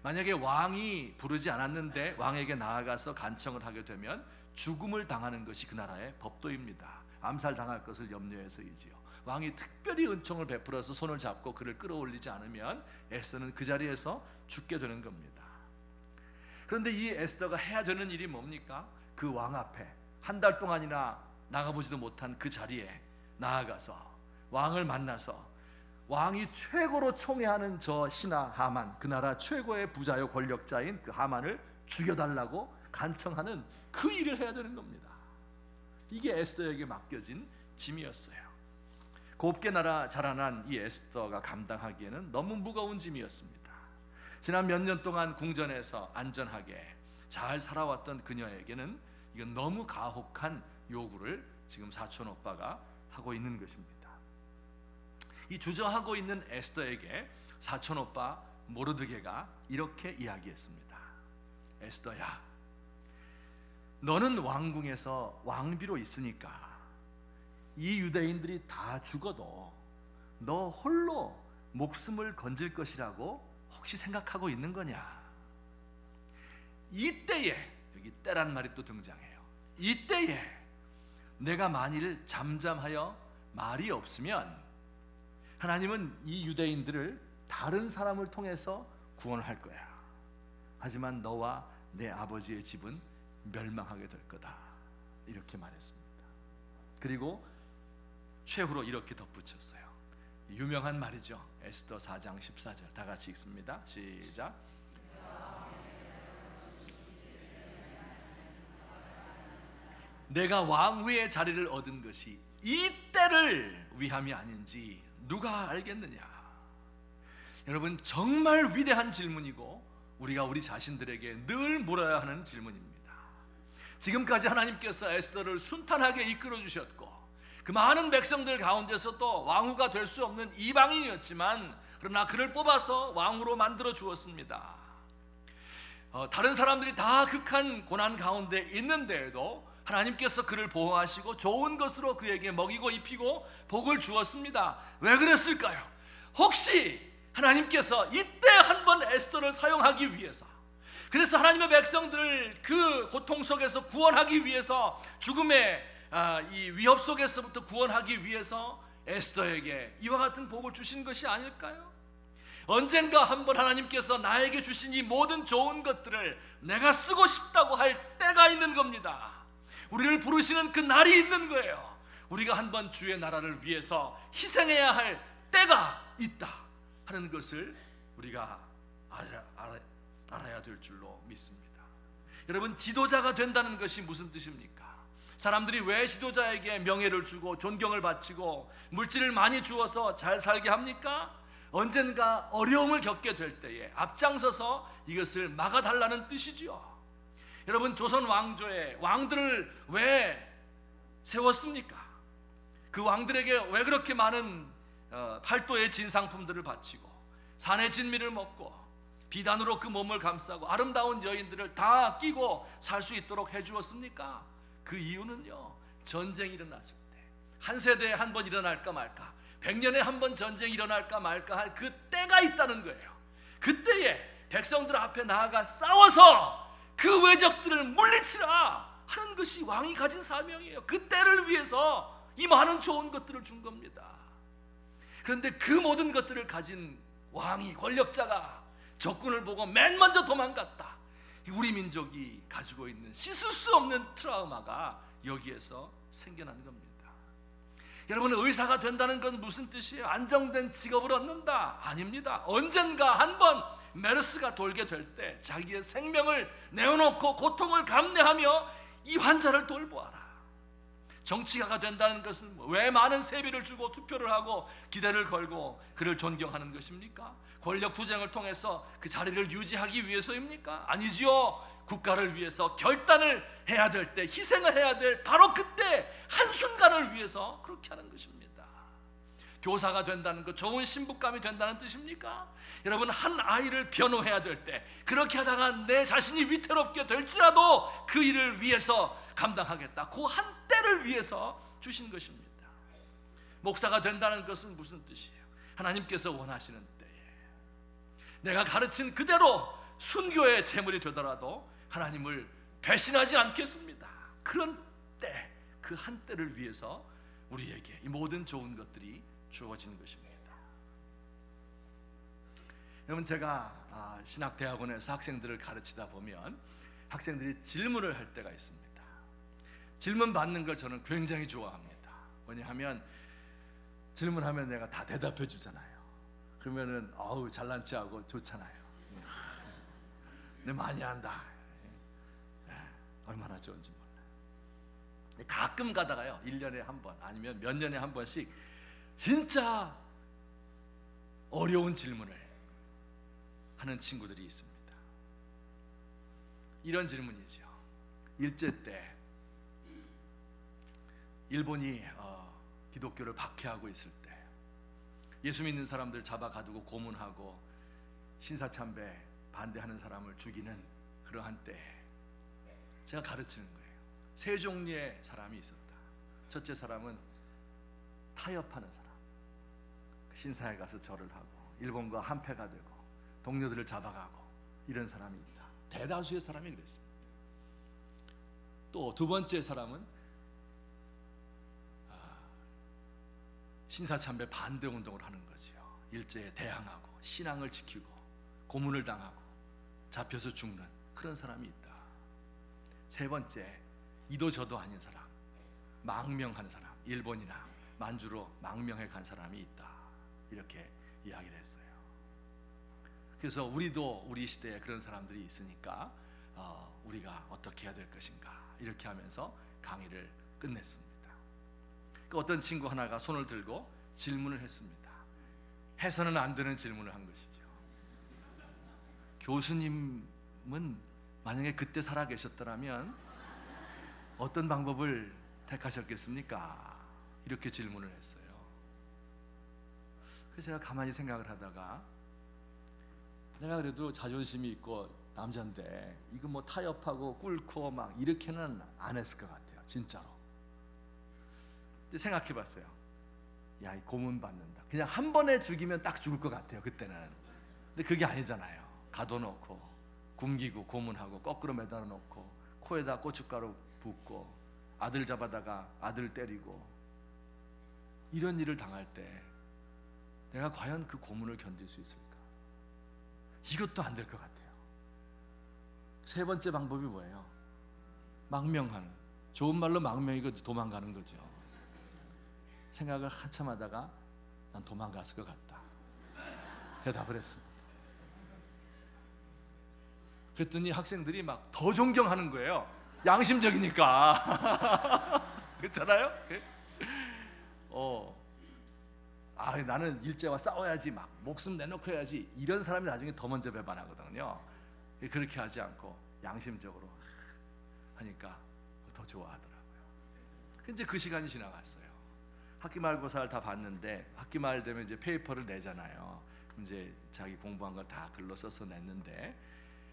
만약에 왕이 부르지 않았는데 왕에게 나아가서 간청을 하게 되면 죽음을 당하는 것이 그 나라의 법도입니다. 암살당할 것을 염려해서이지요. 왕이 특별히 은총을 베풀어서 손을 잡고 그를 끌어올리지 않으면 에스더는 그 자리에서 죽게 되는 겁니다. 그런데 이 에스더가 해야 되는 일이 뭡니까? 그 왕 앞에 한 달 동안이나 나가보지도 못한 그 자리에 나아가서 왕을 만나서 왕이 최고로 총애하는 저 신하 하만, 그 나라 최고의 부자요 권력자인 그 하만을 죽여달라고 간청하는 그 일을 해야 되는 겁니다. 이게 에스더에게 맡겨진 짐이었어요. 곱게 자라난 이 에스더가 감당하기에는 너무 무거운 짐이었습니다. 지난 몇 년 동안 궁전에서 안전하게 잘 살아왔던 그녀에게는 이건 너무 가혹한 요구를 지금 사촌 오빠가 하고 있는 것입니다. 이 주저하고 있는 에스더에게 사촌 오빠 모르드게가 이렇게 이야기했습니다. 에스더야, 너는 왕궁에서 왕비로 있으니까 이 유대인들이 다 죽어도 너 홀로 목숨을 건질 것이라고 혹시 생각하고 있는 거냐? 이때에, 여기 때란 말이 또 등장해요. 이때에 내가 만일 잠잠하여 말이 없으면 하나님은 이 유대인들을 다른 사람을 통해서 구원할 거야. 하지만 너와 내 아버지의 집은 멸망하게 될 거다, 이렇게 말했습니다. 그리고 최후로 이렇게 덧붙였어요. 유명한 말이죠. 에스더 4장 14절 다 같이 읽습니다. 시작. 내가 왕후의 자리를 얻은 것이 이 때를 위함이 아닌지 누가 알겠느냐? 여러분, 정말 위대한 질문이고 우리가 우리 자신들에게 늘 물어야 하는 질문입니다. 지금까지 하나님께서 에스더를 순탄하게 이끌어 주셨고 그 많은 백성들 가운데서 또 왕후가 될 수 없는 이방인이었지만 그러나 그를 뽑아서 왕후로 만들어 주었습니다. 다른 사람들이 다 극한 고난 가운데 있는데도 하나님께서 그를 보호하시고 좋은 것으로 그에게 먹이고 입히고 복을 주었습니다. 왜 그랬을까요? 혹시 하나님께서 이때 한번 에스더를 사용하기 위해서, 그래서 하나님의 백성들을 그 고통 속에서 구원하기 위해서, 죽음의 이 위협 속에서부터 구원하기 위해서 에스더에게 이와 같은 복을 주신 것이 아닐까요? 언젠가 한번 하나님께서 나에게 주신 이 모든 좋은 것들을 내가 쓰고 싶다고 할 때가 있는 겁니다. 우리를 부르시는 그 날이 있는 거예요. 우리가 한번 주의 나라를 위해서 희생해야 할 때가 있다 하는 것을 우리가 알아야 될 줄로 믿습니다. 여러분, 지도자가 된다는 것이 무슨 뜻입니까? 사람들이 왜 지도자에게 명예를 주고 존경을 바치고 물질을 많이 주어서 잘 살게 합니까? 언젠가 어려움을 겪게 될 때에 앞장서서 이것을 막아달라는 뜻이지요. 여러분, 조선 왕조의 왕들을 왜 세웠습니까? 그 왕들에게 왜 그렇게 많은 팔도의 진상품들을 바치고 산의 진미를 먹고 비단으로 그 몸을 감싸고 아름다운 여인들을 다 끼고 살 수 있도록 해주었습니까? 그 이유는요, 전쟁이 일어났을 때, 한 세대에 한 번 일어날까 말까, 100년에 한 번 전쟁이 일어날까 말까 할 그 때가 있다는 거예요. 그때에 백성들 앞에 나아가 싸워서 그 외적들을 물리치라 하는 것이 왕이 가진 사명이에요. 그 때를 위해서 이 많은 좋은 것들을 준 겁니다. 그런데 그 모든 것들을 가진 왕이, 권력자가 적군을 보고 맨 먼저 도망갔다. 우리 민족이 가지고 있는 씻을 수 없는 트라우마가 여기에서 생겨난 겁니다. 여러분, 의사가 된다는 건 무슨 뜻이에요? 안정된 직업을 얻는다? 아닙니다. 언젠가 한번 메르스가 돌게 될 때 자기의 생명을 내어놓고 고통을 감내하며 이 환자를 돌보아라. 정치가가 된다는 것은 왜 많은 세비를 주고 투표를 하고 기대를 걸고 그를 존경하는 것입니까? 권력 투쟁을 통해서 그 자리를 유지하기 위해서입니까? 아니지요. 국가를 위해서 결단을 해야 될 때, 희생을 해야 될 바로 그때 한순간을 위해서 그렇게 하는 것입니다. 교사가 된다는 것, 좋은 신부감이 된다는 뜻입니까? 여러분, 한 아이를 변호해야 될 때 그렇게 하다가 내 자신이 위태롭게 될지라도 그 일을 위해서 감당하겠다, 그 한때를 위해서 주신 것입니다. 목사가 된다는 것은 무슨 뜻이에요? 하나님께서 원하시는 때에 내가 가르친 그대로 순교의 제물이 되더라도 하나님을 배신하지 않겠습니다. 그런 때, 그 한때를 위해서 우리에게 이 모든 좋은 것들이 주어진 것입니다. 여러분, 제가 신학대학원에서 학생들을 가르치다 보면 학생들이 질문을 할 때가 있습니다. 질문 받는 걸 저는 굉장히 좋아합니다. 왜냐하면 질문하면 내가 다 대답해 주잖아요. 그러면은 어우 잘난 체하고 좋잖아요. 내 많이 한다. 얼마나 좋은지 몰라요. 가끔 가다가요, 1년에 한 번 아니면 몇 년에 한 번씩 진짜 어려운 질문을 하는 친구들이 있습니다. 이런 질문이죠. 일제 때 일본이 기독교를 박해하고 있을 때 예수 믿는 사람들 잡아 가두고 고문하고 신사참배 반대하는 사람을 죽이는 그러한 때 제가 가르치는 거예요. 세 종류의 사람이 있었다. 첫째 사람은 타협하는 사람, 신사에 가서 절을 하고 일본과 한패가 되고 동료들을 잡아가고 이런 사람이 있다. 대다수의 사람이 그랬습니다. 또 두 번째 사람은 신사참배 반대 운동을 하는 거죠. 일제에 대항하고 신앙을 지키고 고문을 당하고 잡혀서 죽는 그런 사람이 있다. 세 번째, 이도 저도 아닌 사람, 망명하는 사람, 일본이나 만주로 망명해 간 사람이 있다. 이렇게 이야기를 했어요. 그래서 우리도 우리 시대에 그런 사람들이 있으니까 우리가 어떻게 해야 될 것인가 이렇게 하면서 강의를 끝냈습니다. 어떤 친구 하나가 손을 들고 질문을 했습니다. 해서는 안 되는 질문을 한 것이죠. 교수님은 만약에 그때 살아 계셨더라면 어떤 방법을 택하셨겠습니까? 이렇게 질문을 했어요. 그래서 제가 가만히 생각을 하다가 내가 그래도 자존심이 있고 남자인데 이거 뭐 타협하고 꿇고 막 이렇게는 안 했을 것 같아요. 진짜로. 근데 생각해 봤어요. 야, 이 고문 받는다. 그냥 한 번에 죽이면 딱 죽을 것 같아요. 그때는. 근데 그게 아니잖아요. 가둬놓고 굶기고 고문하고 거꾸로 매달아 놓고 코에다 고춧가루 붓고 아들 잡아다가 아들 때리고 이런 일을 당할 때 내가 과연 그 고문을 견딜 수 있을까? 이것도 안 될 것 같아요. 세 번째 방법이 뭐예요? 망명하는. 좋은 말로 망명이고 도망가는 거죠. 생각을 한참 하다가 난 도망갔을 것 같다. 대답을 했습니다. 그랬더니 학생들이 막 더 존경하는 거예요. 양심적이니까. 그렇잖아요? 나는 일제와 싸워야지, 막 목숨 내놓고 해야지, 이런 사람이 나중에 더 먼저 배반하거든요. 그렇게 하지 않고 양심적으로 하니까 더 좋아하더라고요. 근데 그 시간이 지나갔어요. 학기 말고사를 다 봤는데 학기 말 되면 이제 페이퍼를 내잖아요. 이제 자기 공부한 거 다 글로 써서 냈는데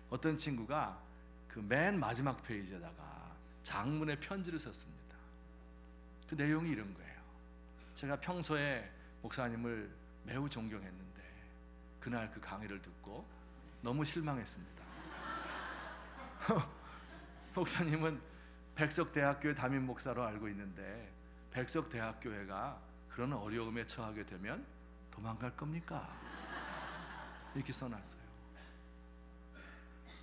어떤 친구가 그 맨 마지막 페이지에다가 장문의 편지를 썼습니다. 그 내용이 이런 거예요. 제가 평소에 목사님을 매우 존경했는데 그날 그 강의를 듣고 너무 실망했습니다. 목사님은 백석대학교의 담임 목사로 알고 있는데 백석대학교회가 그런 어려움에 처하게 되면 도망갈 겁니까? 이렇게 써놨어요.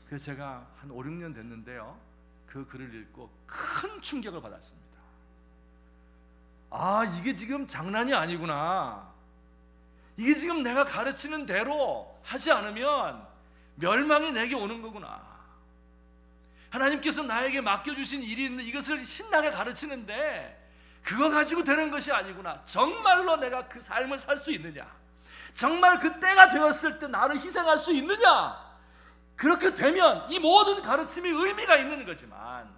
그래서 제가 한 5, 6년 됐는데요, 그 글을 읽고 큰 충격을 받았습니다. 아, 이게 지금 장난이 아니구나. 이게 지금 내가 가르치는 대로 하지 않으면 멸망이 내게 오는 거구나. 하나님께서 나에게 맡겨주신 일이 있는데 이것을 신나게 가르치는데 그거 가지고 되는 것이 아니구나. 정말로 내가 그 삶을 살 수 있느냐, 정말 그 때가 되었을 때 나를 희생할 수 있느냐. 그렇게 되면 이 모든 가르침이 의미가 있는 거지만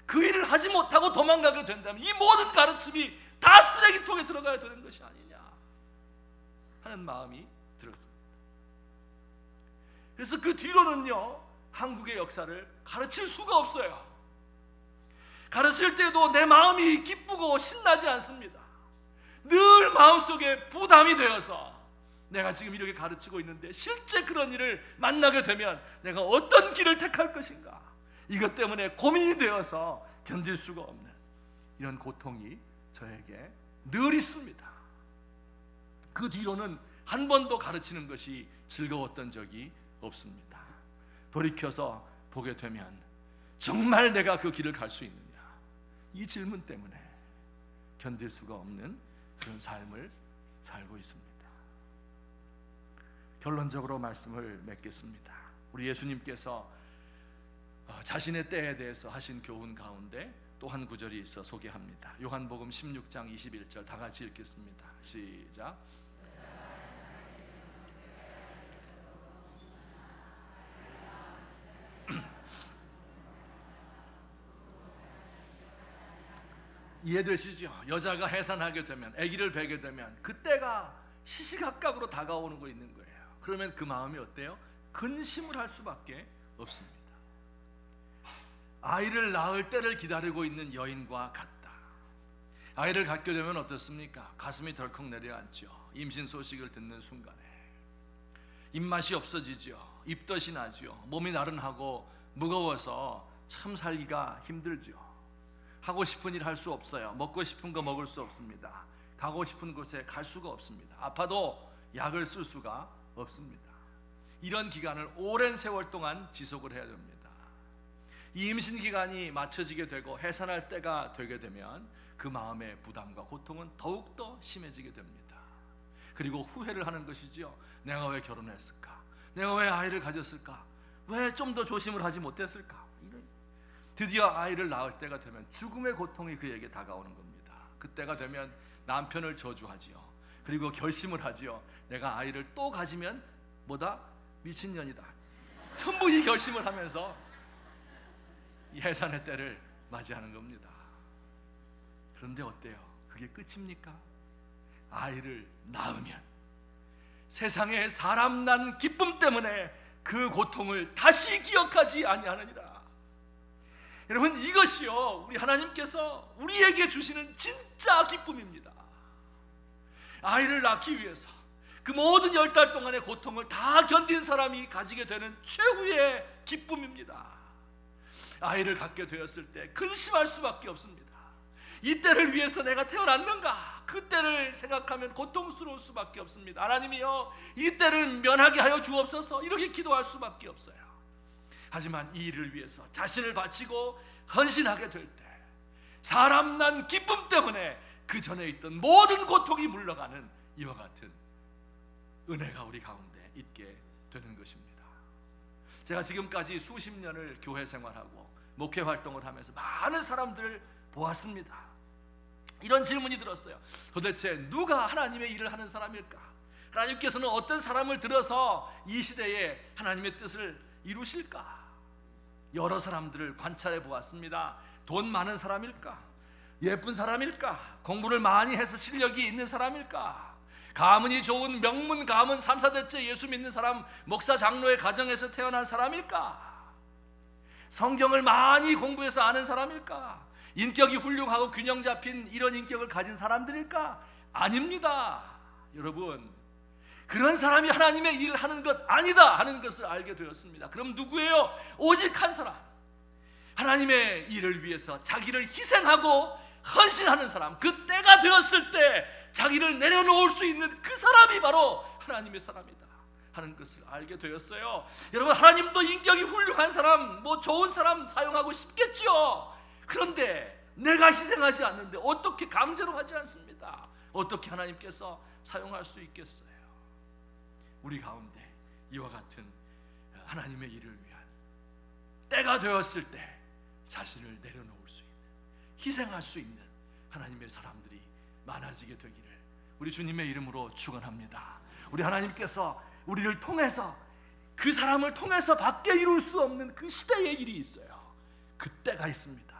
그 일을 하지 못하고 도망가게 된다면 이 모든 가르침이 다 쓰레기통에 들어가야 되는 것이 아니냐 하는 마음이 들었습니다. 그래서 그 뒤로는요, 한국의 역사를 가르칠 수가 없어요. 가르칠 때도 내 마음이 기쁘고 신나지 않습니다. 늘 마음속에 부담이 되어서 내가 지금 이렇게 가르치고 있는데 실제 그런 일을 만나게 되면 내가 어떤 길을 택할 것인가, 이것 때문에 고민이 되어서 견딜 수가 없는 이런 고통이 저에게 늘 있습니다. 그 뒤로는 한 번도 가르치는 것이 즐거웠던 적이 없습니다. 돌이켜서 보게 되면 정말 내가 그 길을 갈 수 있느냐, 이 질문 때문에 견딜 수가 없는 그런 삶을 살고 있습니다. 결론적으로 말씀을 맺겠습니다. 우리 예수님께서 자신의 때에 대해서 하신 교훈 가운데 또 한 구절이 있어 소개합니다. 요한복음 16장 21절 다 같이 읽겠습니다. 시작. 이해되시죠? 여자가 해산하게 되면, 아기를 베게 되면 그때가 시시각각으로 다가오는 거 있는 거예요. 그러면 그 마음이 어때요? 근심을 할 수밖에 없습니다. 아이를 낳을 때를 기다리고 있는 여인과 같다. 아이를 갖게 되면 어떻습니까? 가슴이 덜컥 내려앉죠. 임신 소식을 듣는 순간에 입맛이 없어지죠. 입덧이 나죠. 몸이 나른하고 무거워서 참 살기가 힘들죠. 하고 싶은 일 할 수 없어요. 먹고 싶은 거 먹을 수 없습니다. 가고 싶은 곳에 갈 수가 없습니다. 아파도 약을 쓸 수가 없습니다. 이런 기간을 오랜 세월 동안 지속을 해야 됩니다. 이 임신 기간이 맞춰지게 되고 해산할 때가 되게 되면 그 마음의 부담과 고통은 더욱더 심해지게 됩니다. 그리고 후회를 하는 것이죠. 내가 왜 결혼했을까? 내가 왜 아이를 가졌을까? 왜 좀 더 조심을 하지 못했을까? 드디어 아이를 낳을 때가 되면 죽음의 고통이 그에게 다가오는 겁니다. 그때가 되면 남편을 저주하지요. 그리고 결심을 하지요. 내가 아이를 또 가지면 뭐다? 미친년이다. 전부 이 결심을 하면서 이 해산의 때를 맞이하는 겁니다. 그런데 어때요? 그게 끝입니까? 아이를 낳으면 세상에 사람 난 기쁨 때문에 그 고통을 다시 기억하지 아니하느니라. 여러분, 이것이요 우리 하나님께서 우리에게 주시는 진짜 기쁨입니다. 아이를 낳기 위해서 그 모든 10달 동안의 고통을 다 견딘 사람이 가지게 되는 최후의 기쁨입니다. 아이를 갖게 되었을 때 근심할 수밖에 없습니다. 이 때를 위해서 내가 태어났는가? 그 때를 생각하면 고통스러울 수밖에 없습니다. 하나님이여, 이 때를 면하게 하여 주옵소서, 이렇게 기도할 수밖에 없어요. 하지만 이 일을 위해서 자신을 바치고 헌신하게 될 때 사람 난 기쁨 때문에 그 전에 있던 모든 고통이 물러가는 이와 같은 은혜가 우리 가운데 있게 되는 것입니다. 제가 지금까지 수십 년을 교회 생활하고 목회 활동을 하면서 많은 사람들을 보았습니다. 이런 질문이 들었어요. 도대체 누가 하나님의 일을 하는 사람일까? 하나님께서는 어떤 사람을 들어서 이 시대에 하나님의 뜻을 이루실까? 여러 사람들을 관찰해 보았습니다. 돈 많은 사람일까? 예쁜 사람일까? 공부를 많이 해서 실력이 있는 사람일까? 가문이 좋은 명문 가문 3, 4대째 예수 믿는 사람, 목사 장로의 가정에서 태어난 사람일까? 성경을 많이 공부해서 아는 사람일까? 인격이 훌륭하고 균형 잡힌 이런 인격을 가진 사람들일까? 아닙니다. 여러분, 그런 사람이 하나님의 일을 하는 것 아니다 하는 것을 알게 되었습니다. 그럼 누구예요? 오직 한 사람, 하나님의 일을 위해서 자기를 희생하고 헌신하는 사람, 그 때가 되었을 때 자기를 내려놓을 수 있는 그 사람이 바로 하나님의 사람이다 하는 것을 알게 되었어요. 여러분, 하나님도 인격이 훌륭한 사람, 좋은 사람 사용하고 싶겠죠. 그런데 내가 희생하지 않는데 어떻게 강제로 하지 않습니다. 어떻게 하나님께서 사용할 수 있겠어요? 우리 가운데 이와 같은 하나님의 일을 위한 때가 되었을 때 자신을 내려놓을 수 있는, 희생할 수 있는 하나님의 사람들이 많아지게 되기를 우리 주님의 이름으로 축원합니다. 우리 하나님께서 우리를 통해서, 그 사람을 통해서 밖에 이룰 수 없는 그 시대의 일이 있어요. 그 때가 있습니다.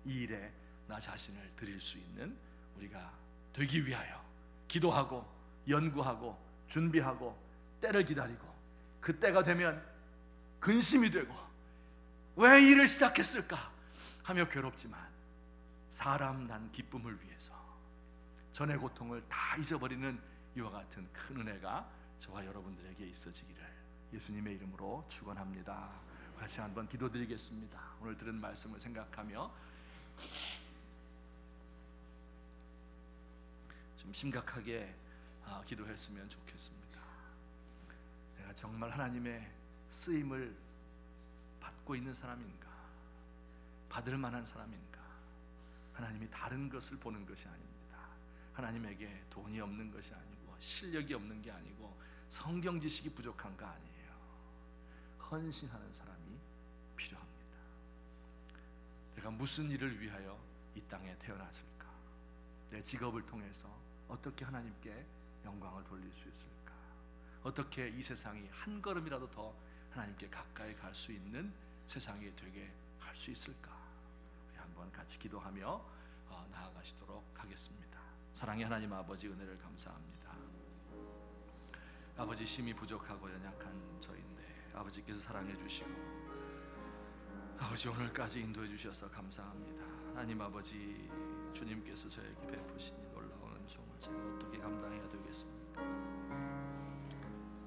이 일에 나 자신을 드릴 수 있는 우리가 되기 위하여 기도하고 연구하고 준비하고 때를 기다리고, 그 때가 되면 근심이 되고 왜 일을 시작했을까 하며 괴롭지만 사람 난 기쁨을 위해서 전의 고통을 다 잊어버리는 이와 같은 큰 은혜가 저와 여러분들에게 있어지기를 예수님의 이름으로 축원합니다. 같이 한번 기도드리겠습니다. 오늘 들은 말씀을 생각하며 좀 심각하게 기도했으면 좋겠습니다. 내가 정말 하나님의 쓰임을 받고 있는 사람인가, 받을 만한 사람인가? 하나님이 다른 것을 보는 것이 아닙니다. 하나님에게 돈이 없는 것이 아니고 실력이 없는 게 아니고 성경 지식이 부족한 거 아니에요. 헌신하는 사람이 필요합니다. 내가 무슨 일을 위하여 이 땅에 태어났을까? 내 직업을 통해서 어떻게 하나님께 영광을 돌릴 수 있을까? 어떻게 이 세상이 한 걸음이라도 더 하나님께 가까이 갈 수 있는 세상이 되게 할 수 있을까? 우리 한번 같이 기도하며 나아가시도록 하겠습니다. 사랑의 하나님 아버지, 은혜를 감사합니다. 아버지, 힘이 부족하고 연약한 저인데 아버지께서 사랑해 주시고 아버지 오늘까지 인도해 주셔서 감사합니다. 하나님 아버지, 주님께서 저에게 베푸신 놀라운 은총을 제가 어떻게 감당해야 되겠습니까?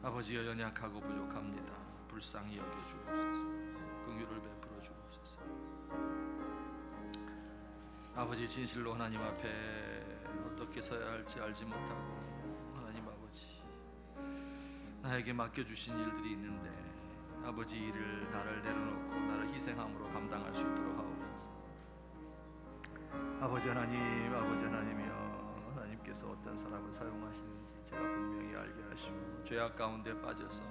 아버지여, 연약하고 부족합니다. 불쌍히 여겨 주옵소서. 긍휼을 베풀어 주옵소서. 아버지, 진실로 하나님 앞에 어떻게 서야 할지 알지 못하고 하나님 아버지, 나에게 맡겨주신 일들이 있는데 아버지, 이를 나를 내려놓고 나를 희생함으로 감당할 수 있도록 하옵소서. 아버지 하나님, 아버지 하나님이여, 하나님께서 어떤 사람을 사용하시는지 제가 분명히 알게 하시고 죄악 가운데 빠져서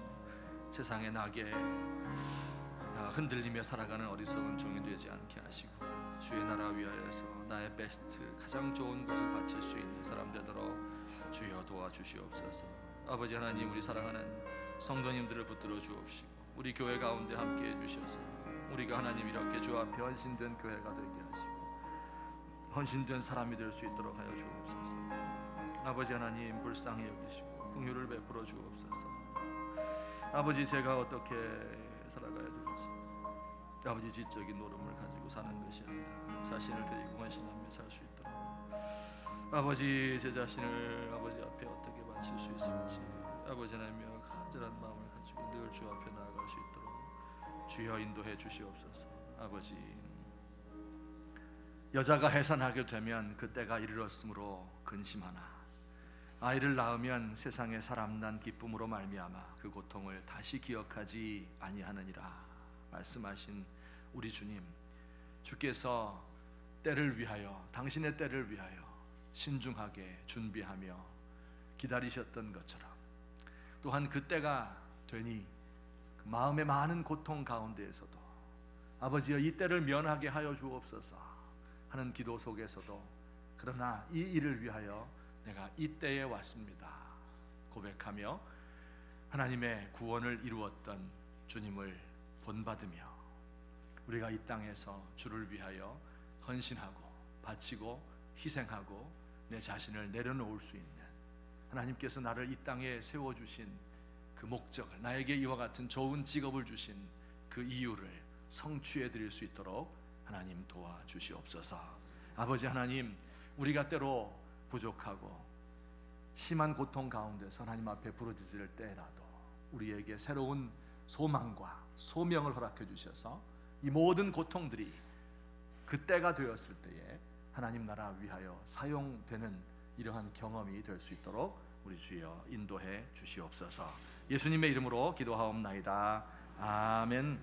세상의 낙에 흔들리며 살아가는 어리석은 종이 되지 않게 하시고 주의 나라 위하여서 나의 베스트, 가장 좋은 것을 바칠 수 있는 사람 되도록 주여 도와주시옵소서. 아버지 하나님, 우리 사랑하는 성도님들을 붙들어 주옵시고 우리 교회 가운데 함께 해주셔서 우리가 하나님 이렇게 주 앞에 헌신된 교회가 되게 하시고 헌신된 사람이 될 수 있도록 하여 주옵소서. 아버지 하나님, 불쌍히 여기시고 긍휼을 베풀어 주옵소서. 아버지, 제가 어떻게 살아가야 될지, 아버지 지적인 노름을 가지고 사는 것이 아니라 자신을 드리고 헌신하며 살 수 있도록, 아버지 제 자신을 아버지 앞에 어떻게 바칠 수 있을지 아버지 하나님여 간절한 마음을 가지고 늘 주 앞에 나아갈 수 있도록 주여 인도해 주시옵소서. 아버지, 여자가 해산하게 되면 그때가 이르렀으므로 근심하나 아이를 낳으면 세상에 사람 난 기쁨으로 말미암아 그 고통을 다시 기억하지 아니하느니라 말씀하신 우리 주님, 주께서 때를 위하여, 당신의 때를 위하여 신중하게 준비하며 기다리셨던 것처럼 또한 그 때가 되니 그 마음의 많은 고통 가운데에서도 아버지여 이 때를 면하게 하여 주옵소서 하는 기도 속에서도, 그러나 이 일을 위하여 내가 이 때에 왔습니다 고백하며 하나님의 구원을 이루었던 주님을 본받으며 우리가 이 땅에서 주를 위하여 헌신하고 바치고 희생하고 내 자신을 내려놓을 수 있는, 하나님께서 나를 이 땅에 세워주신 그 목적을, 나에게 이와 같은 좋은 직업을 주신 그 이유를 성취해 드릴 수 있도록 하나님 도와주시옵소서. 아버지 하나님, 우리가 때로 부족하고 심한 고통 가운데서 하나님 앞에 부르짖을 때라도 우리에게 새로운 소망과 소명을 허락해 주셔서 이 모든 고통들이 그때가 되었을 때에 하나님 나라 위하여 사용되는 이러한 경험이 될 수 있도록 우리 주여 인도해 주시옵소서. 예수님의 이름으로 기도하옵나이다. 아멘.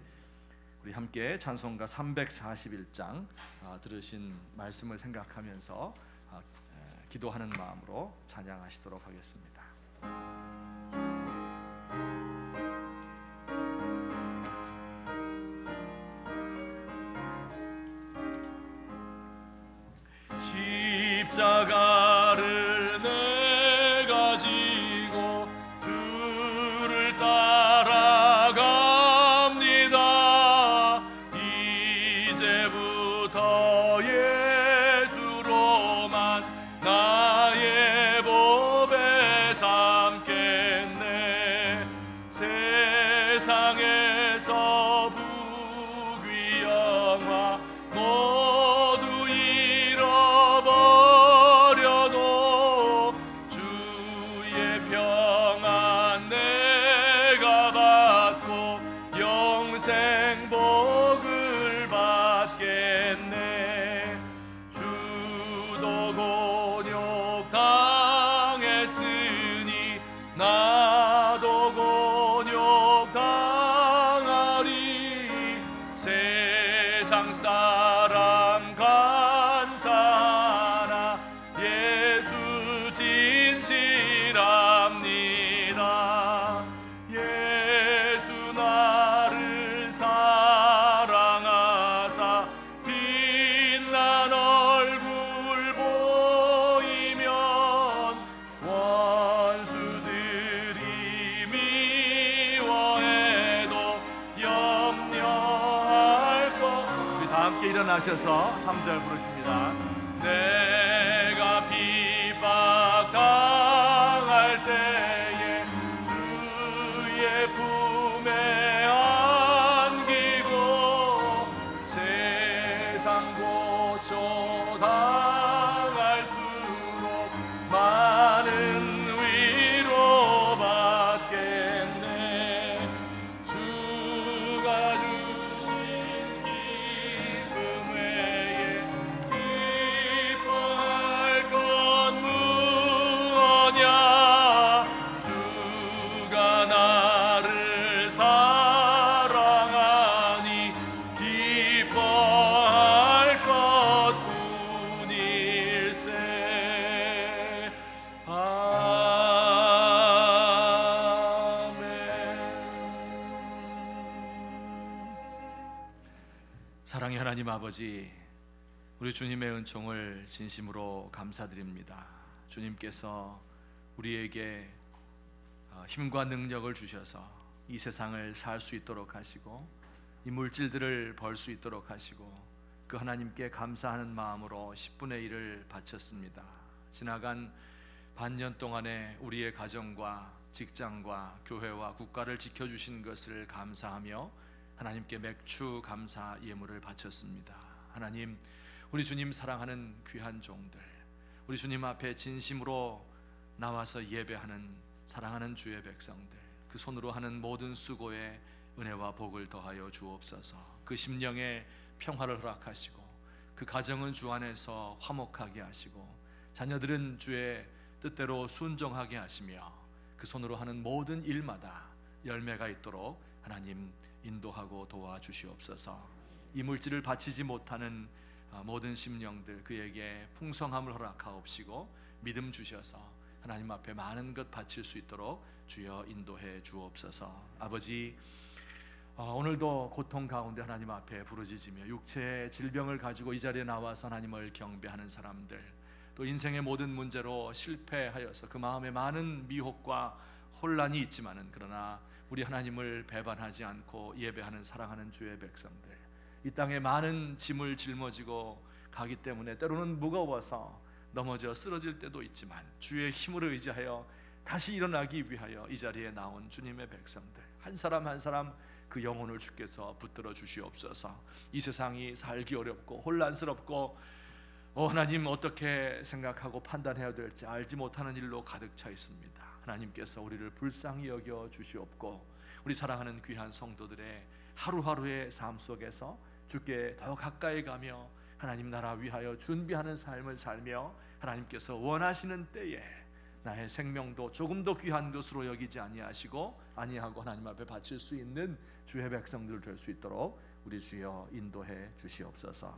우리 함께 찬송가 341장 들으신 말씀을 생각하면서 기도하는 마음으로 찬양하시도록 하겠습니다. 십자가를 내가 지고 주를 따라갑니다. 이제부터 예수로만 나의 보배 삼겠네. 세상에서 부귀 영화 모두 잃어버려도 주의 평안 내가 받고 영생 복을 받겠네. 주도 곤욕 당했으니 나도 곤욕 당하리. 세상 사람 간사나 예수 진실합니다. 예수 나를 사랑하사 빛난 얼굴 보이면 원수들이 미워해도 염려할 것. 우리 다 함께 일어나셔서 3절 부르십니다. 내가 핍박당할 때에 주의 품에 안기고 세상 고초 당할수록 많은 위로 받겠네. 주가 주신 기쁨 외에 기뻐할 것 무엇냐. 주가 나를 사랑하니 기뻐할 것뿐일세. 사랑의 하나님 아버지, 우리 주님의 은총을 진심으로 감사드립니다. 주님께서 우리에게 힘과 능력을 주셔서 이 세상을 살 수 있도록 하시고 이 물질들을 벌 수 있도록 하시고 그 하나님께 감사하는 마음으로 10분의 1을 바쳤습니다. 지나간 반년 동안에 우리의 가정과 직장과 교회와 국가를 지켜주신 것을 감사하며 하나님께 맥주 감사 예물을 바쳤습니다. 하나님, 우리 주님 사랑하는 귀한 종들, 우리 주님 앞에 진심으로 나와서 예배하는 사랑하는 주의 백성들, 그 손으로 하는 모든 수고에 은혜와 복을 더하여 주옵소서. 그 심령에 평화를 허락하시고 그 가정은 주 안에서 화목하게 하시고 자녀들은 주의 뜻대로 순종하게 하시며 그 손으로 하는 모든 일마다 열매가 있도록 하나님 인도하고 도와주시옵소서. 이 물질을 바치지 못하는 모든 심령들, 그에게 풍성함을 허락하옵시고 믿음 주셔서 하나님 앞에 많은 것 바칠 수 있도록 주여 인도해 주옵소서. 아버지, 오늘도 고통 가운데 하나님 앞에 부르짖으며 육체의 질병을 가지고 이 자리에 나와서 하나님을 경배하는 사람들, 또 인생의 모든 문제로 실패하여서 그 마음에 많은 미혹과 혼란이 있지만은 그러나 우리 하나님을 배반하지 않고 예배하는 사랑하는 주의 백성들, 이 땅에 많은 짐을 짊어지고 가기 때문에 때로는 무거워서 넘어져 쓰러질 때도 있지만 주의 힘을 의지하여 다시 일어나기 위하여 이 자리에 나온 주님의 백성들, 한 사람 한 사람 그 영혼을 주께서 붙들어 주시옵소서. 이 세상이 살기 어렵고 혼란스럽고 하나님 어떻게 생각하고 판단해야 될지 알지 못하는 일로 가득 차 있습니다. 하나님께서 우리를 불쌍히 여겨 주시옵고 우리 사랑하는 귀한 성도들의 하루하루의 삶 속에서 주께 더 가까이 가며 하나님 나라 위하여 준비하는 삶을 살며 하나님께서 원하시는 때에 나의 생명도 조금 더 귀한 것으로 여기지 아니하고 하나님 앞에 바칠 수 있는 주의 백성들 될 수 있도록 우리 주여 인도해 주시옵소서.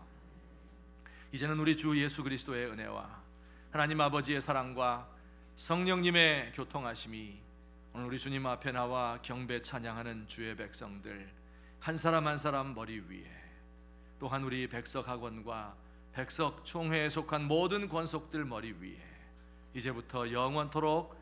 이제는 우리 주 예수 그리스도의 은혜와 하나님 아버지의 사랑과 성령님의 교통하심이 오늘 우리 주님 앞에 나와 경배 찬양하는 주의 백성들 한 사람 한 사람 머리 위에, 또한 우리 백석학원과 백석총회에 속한 모든 권속들 머리 위에 이제부터 영원토록